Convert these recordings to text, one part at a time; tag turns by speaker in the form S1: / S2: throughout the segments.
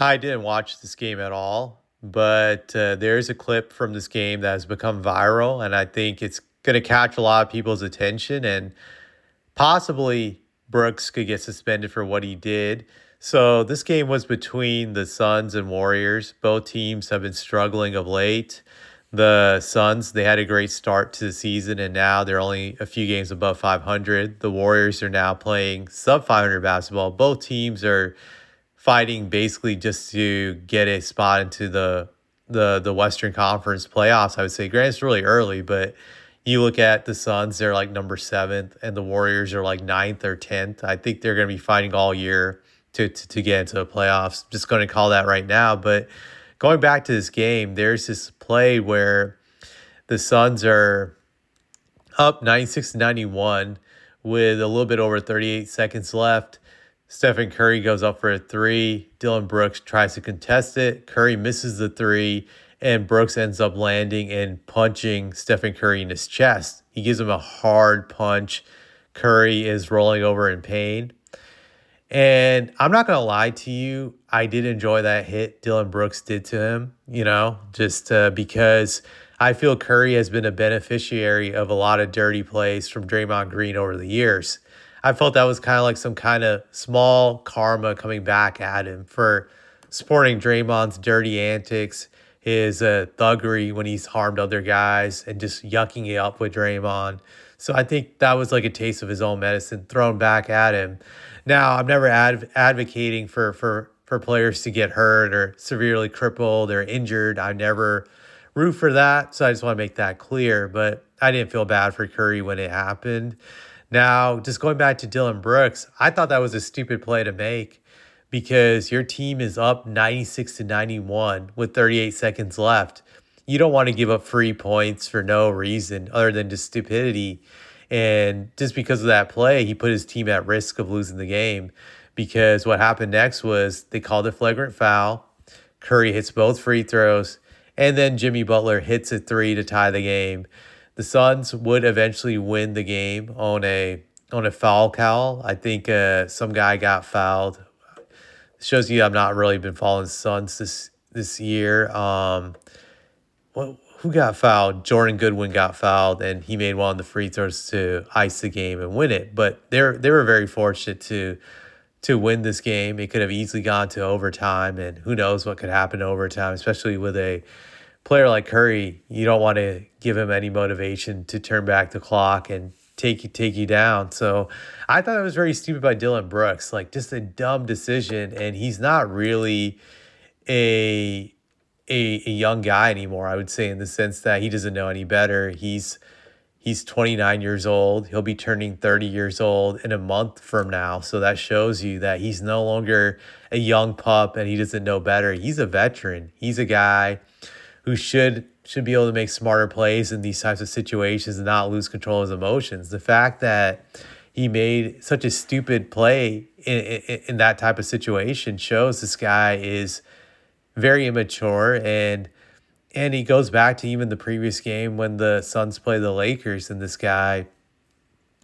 S1: I didn't watch this game at all, but there's a clip from this game that has become viral, and I think it's going to catch a lot of people's attention, and possibly Brooks could get suspended for what he did. So this game was between the Suns and Warriors. Both teams have been struggling of late. The Suns, they had a great start to the season, and now they're only a few games above 500. The Warriors are now playing sub 500 basketball. Both teams are fighting basically just to get a spot into the Western Conference playoffs. I would say, granted, it's really early, but you look at the Suns, they're like number seventh, and the Warriors are like ninth or 10th. I think they're going to be fighting all year to get into the playoffs. Just going to call that right now. But going back to this game, there's this play where the Suns are up 96 to 91 with a little bit over 38 seconds left. Stephen Curry goes up for a three. Dillon Brooks tries to contest it. Curry misses the three, and Brooks ends up landing and punching Stephen Curry in his chest. He gives him a hard punch. Curry is rolling over in pain. And I'm not going to lie to you, I did enjoy that hit Dillon Brooks did to him, just because I feel Curry has been a beneficiary of a lot of dirty plays from Draymond Green over the years. I felt that was kind of like some kind of small karma coming back at him for supporting Draymond's dirty antics, his thuggery when he's harmed other guys, and just yucking it up with Draymond. So I think that was like a taste of his own medicine thrown back at him. Now, I'm never advocating for players to get hurt or severely crippled or injured. I never root for that. So I just want to make that clear. But I didn't feel bad for Curry when it happened. Now, just going back to Dillon Brooks, I thought that was a stupid play to make because your team is up 96 to 91 with 38 seconds left. You don't want to give up free points for no reason other than just stupidity. And just because of that play, he put his team at risk of losing the game because what happened next was they called a flagrant foul. Curry hits both free throws, and then Jimmy Butler hits a three to tie the game. The Suns would eventually win the game on a foul call. I think some guy got fouled. Shows you I've not really been following Suns this year. Who got fouled? Jordan Goodwin got fouled, and he made one of the free throws to ice the game and win it. But they were very fortunate to win this game. It could have easily gone to overtime, and who knows what could happen in overtime, especially with a player like Curry. You don't want to give him any motivation to turn back the clock and take you down. So I thought it was very stupid by Dillon Brooks, like just a dumb decision, and he's not really a young guy anymore, I would say, in the sense that he doesn't know any better. He's 29 years old. He'll be turning 30 years old in a month from now. So that shows you that he's no longer a young pup and he doesn't know better. He's a veteran. He's a guy who should be able to make smarter plays in these types of situations and not lose control of his emotions. The fact that he made such a stupid play in that type of situation shows this guy is very immature, and he goes back to even the previous game when the Suns played the Lakers and this guy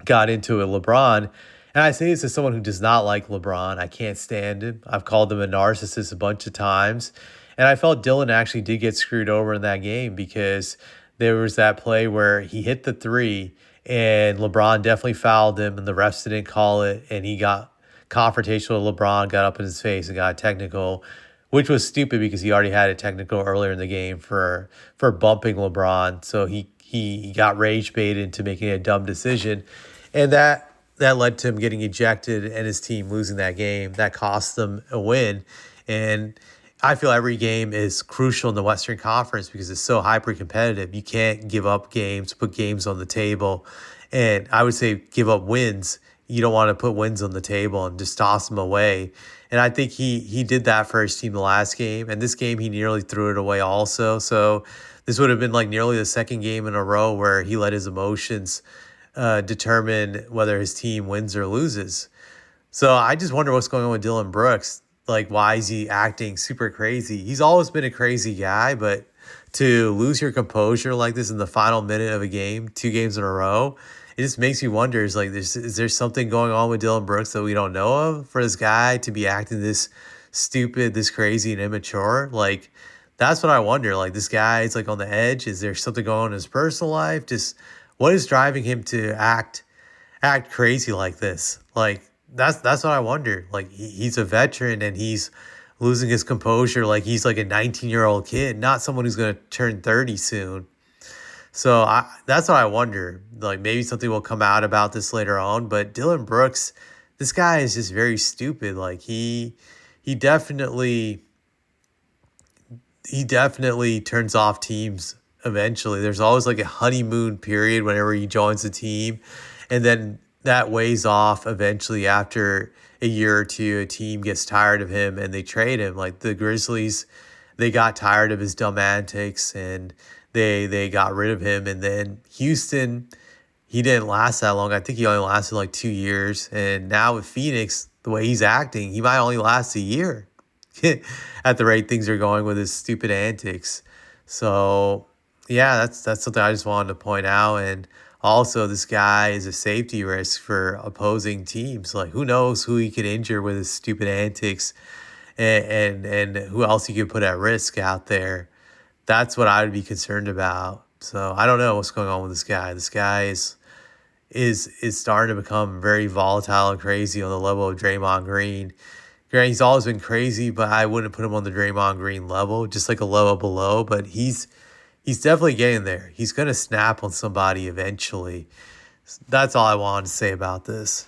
S1: got into it, LeBron. And I say this as someone who does not like LeBron. I can't stand him. I've called him a narcissist a bunch of times. And I felt Dillon actually did get screwed over in that game because there was that play where he hit the three and LeBron definitely fouled him and the refs didn't call it. And he got confrontational with LeBron, got up in his face and got a technical, which was stupid because he already had a technical earlier in the game for bumping LeBron. So he got rage baited into making a dumb decision. And that led to him getting ejected and his team losing that game. That cost them a win. And I feel every game is crucial in the Western Conference because it's so hyper-competitive. You can't give up games, put games on the table. And I would say give up wins. You don't want to put wins on the table and just toss them away. And I think he did that for his team the last game. And this game, he nearly threw it away also. So this would have been like nearly the second game in a row where he let his emotions determine whether his team wins or loses. So I just wonder what's going on with Dillon Brooks. Like, why is he acting super crazy? He's always been a crazy guy, but to lose your composure like this in the final minute of a game, 2 games in a row, it just makes you wonder, is there something going on with Dillon Brooks that we don't know of for this guy to be acting this stupid, this crazy and immature. Like that's what I wonder. Like this guy is like on the edge. Is there something going on in his personal life? Just what is driving him to act crazy like this? Like that's what I wonder. Like he's a veteran and he's losing his composure like he's like a 19-year-old kid, not someone who's going to turn 30 soon. So that's what I wonder. Like maybe something will come out about this later on. But Dillon Brooks, this guy is just very stupid. Like he definitely he definitely turns off teams eventually. There's always like a honeymoon period whenever he joins the team, and then that weighs off eventually after a year or two. A team gets tired of him and they trade him. Like the Grizzlies, they got tired of his dumb antics and they got rid of him. And then Houston, he didn't last that long. I think he only lasted like 2 years. And now with Phoenix, the way he's acting, he might only last a year at the rate things are going with his stupid antics. So yeah, that's something I just wanted to point out. And also, this guy is a safety risk for opposing teams. Like who knows who he could injure with his stupid antics, and who else he could put at risk out there. That's what I would be concerned about. So I don't know what's going on with this guy. This guy is starting to become very volatile and crazy on the level of Draymond Green. Granted, he's always been crazy, but I wouldn't put him on the Draymond Green level, just like a level below. But he's definitely getting there. He's gonna snap on somebody eventually. That's all I wanted to say about this.